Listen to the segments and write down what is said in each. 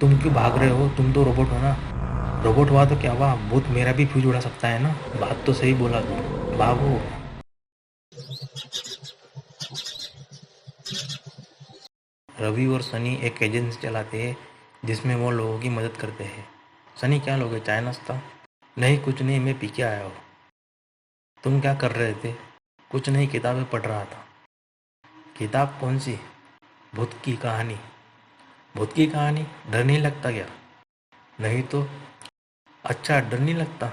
तुम क्यों भाग रहे हो? तुम तो रोबोट हो ना। रोबोट हुआ तो क्या हुआ, भूत मेरा भी फ्यूज उड़ा सकता है ना। बात तो सही बोला तू, भागो। रवि और सनी एक एजेंसी चलाते हैं जिसमें वो लोगों की मदद करते हैं। सनी, क्या लोगे, चाय नाश्ता? नहीं, कुछ नहीं, मैं पी के आया हूँ। तुम क्या कर रहे थे? कुछ नहीं, किताबें पढ़ रहा था। किताब कौन सी? भूत की कहानी। भूत की कहानी? डर नहीं लगता क्या? नहीं तो। अच्छा, डर नहीं लगता?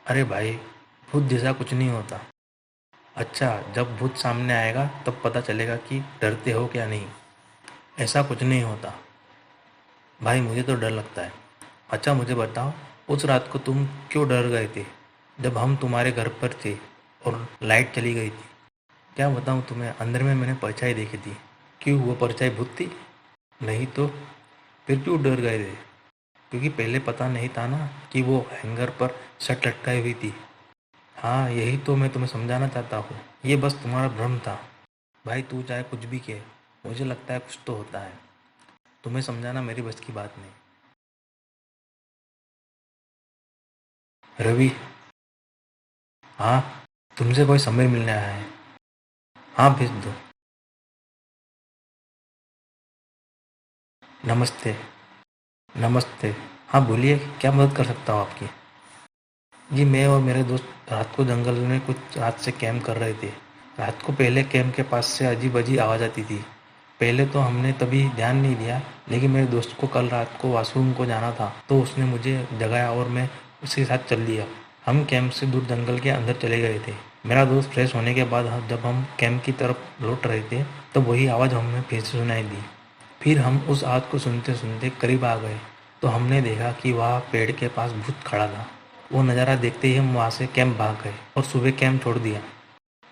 अरे भाई, भूत जैसा कुछ नहीं होता। अच्छा, जब भूत सामने आएगा तब पता चलेगा कि डरते हो क्या नहीं। ऐसा कुछ नहीं होता भाई, मुझे तो डर लगता है। अच्छा मुझे बताओ, उस रात को तुम क्यों डर गए थे जब हम तुम्हारे घर पर थे और लाइट चली गई थी? क्या बताऊँ तुम्हें, अंदर में मैंने परछाई देखी थी। क्यों, वो परछाई भूत थी? नहीं तो। फिर क्यों डर गए थे? क्योंकि पहले पता नहीं था ना कि वो हैंगर पर शर्ट लटकाई हुई थी। हाँ, यही तो मैं तुम्हें समझाना चाहता हूँ, ये बस तुम्हारा भ्रम था। भाई तू चाहे कुछ भी कहे, मुझे लगता है कुछ तो होता है। तुम्हें समझाना मेरी बस की बात नहीं। रवि। हाँ, तुमसे कोई समय मिलने आया है। हाँ, भेज दो। नमस्ते। नमस्ते। हाँ बोलिए, क्या मदद कर सकता हूँ आपकी? जी, मैं और मेरे दोस्त रात को जंगल में कुछ रात से कैंप कर रहे थे। रात को पहले कैंप के पास से अजीब अजीब आवाज़ आती थी। पहले तो हमने तभी ध्यान नहीं दिया, लेकिन मेरे दोस्त को कल रात को वॉशरूम को जाना था तो उसने मुझे जगाया और मैं उसके साथ चल दिया। हम कैंप से दूर जंगल के अंदर चले गए थे। मेरा दोस्त फ्रेश होने के बाद जब हम कैंप की तरफ लौट रहे थे तो वही आवाज़ हमें फिर से सुनाई दी। फिर हम उस आवाज़ को सुनते सुनते करीब आ गए तो हमने देखा कि वहाँ पेड़ के पास भूत खड़ा था। वो नज़ारा देखते ही हम वहाँ से कैंप भाग गए और सुबह कैंप छोड़ दिया।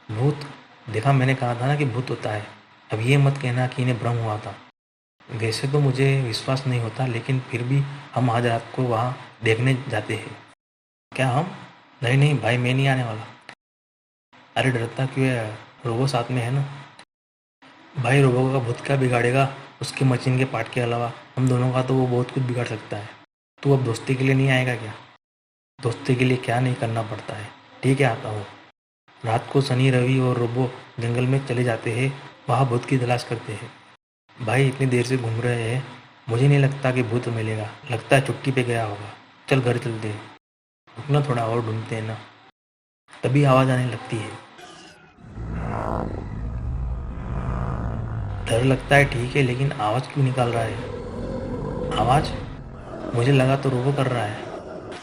भूत देखा, मैंने कहा था ना कि भूत होता है। अब ये मत कहना कि इन्हें भ्रम हुआ था। वैसे तो मुझे विश्वास नहीं होता, लेकिन फिर भी हम आज रात को वहाँ देखने जाते हैं। क्या हम? नहीं नहीं भाई, मैं नहीं आने वाला। अरे डरता क्यों है, रोबो साथ में है ना। भाई रोबो का भूत क्या बिगाड़ेगा, उसके मशीन के पार्ट के अलावा हम दोनों का तो वो बहुत कुछ बिगाड़ सकता है। तू अब दोस्ती के लिए नहीं आएगा क्या? दोस्ती के लिए क्या नहीं करना पड़ता है। ठीक है, आता हूँ। रात को सनी, रवि और रोबो जंगल में चले जाते हैं, वहाँ भूत की तलाश करते हैं। भाई इतनी देर से घूम रहे हैं, मुझे नहीं लगता कि भूत मिलेगा, लगता है छुट्टी पे गया होगा। चल घर चलते हैं। रुकना, थोड़ा और ढूंढते हैं ना। तभी आवाज़ आने लगती है। डर लगता है ठीक है, लेकिन आवाज़ क्यों निकाल रहा है? आवाज़? मुझे लगा तो रोबो कर रहा है।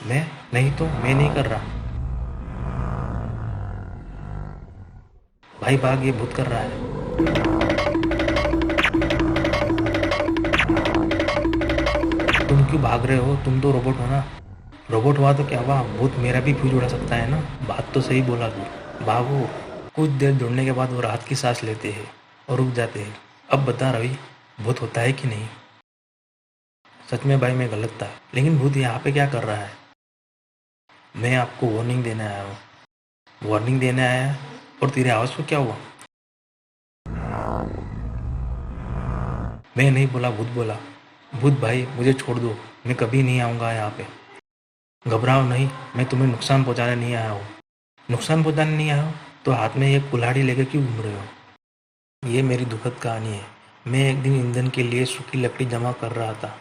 मैं? नहीं तो, मैं नहीं कर रहा। भाई भाग, ये भूत कर रहा है। तुम क्यों भाग रहे हो? तुम तो रोबोट हो ना। रोबोट हुआ तो क्या हुआ, भूत मेरा भी फ्यूज उड़ा सकता है ना। बात तो सही बोला तू, भागो। कुछ देर दौड़ने के बाद वो राहत की सांस लेते हैं और रुक जाते हैं। अब बता रवि, भूत होता है कि नहीं? सच में भाई, मैं गलत था, लेकिन भूत यहाँ पे क्या कर रहा है? मैं आपको वार्निंग देने आया हूँ। वार्निंग देने आया है? और तेरी आवाज़ को क्या हुआ? मैं नहीं बोला, भूत बोला। भूत भाई, मुझे छोड़ दो, मैं कभी नहीं आऊँगा यहाँ पे। घबराओ नहीं, मैं तुम्हें नुकसान पहुँचाने नहीं आया हूँ। नुकसान पहुँचाने नहीं आया हो तो हाथ में एक कुल्हाड़ी लेकर क्यों घूम रहे हो? ये मेरी दुखद कहानी है। मैं एक दिन ईंधन के लिए सूखी लकड़ी जमा कर रहा था।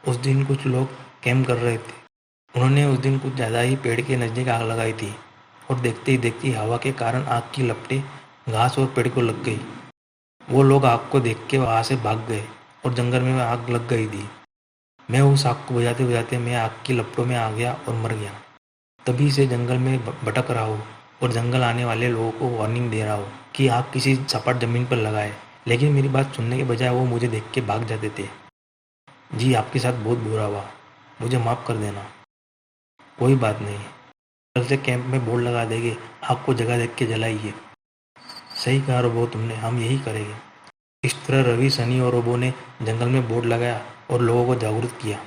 उस दिन कुछ लोग कैंप कर रहे थे। उन्होंने उस दिन कुछ ज़्यादा ही पेड़ के नज़दीक आग लगाई थी और देखते ही देखते हवा के कारण आग की लपटें घास और पेड़ को लग गई। वो लोग आग को देख के वहाँ से भाग गए और जंगल में आग लग गई थी। मैं उस आग को बुझाते बुझाते मैं आग की लपटों में आ गया और मर गया। तभी से जंगल में भटक रहा हूँ और जंगल आने वाले लोगों को वार्निंग दे रहा हूँ कि आग किसी सपाट जमीन पर लगाए, लेकिन मेरी बात सुनने के बजाय वो मुझे देख के भाग जाते थे। जी, आपके साथ बहुत बुरा हुआ, मुझे माफ़ कर देना। कोई बात नहीं, कल से कैंप में बोर्ड लगा देंगे, आग को जगह देख के जलाइए। सही कहा रोबो तुमने, हम यही करेंगे। इस तरह रवि, सनी और रोबो ने जंगल में बोर्ड लगाया और लोगों को जागरूक किया।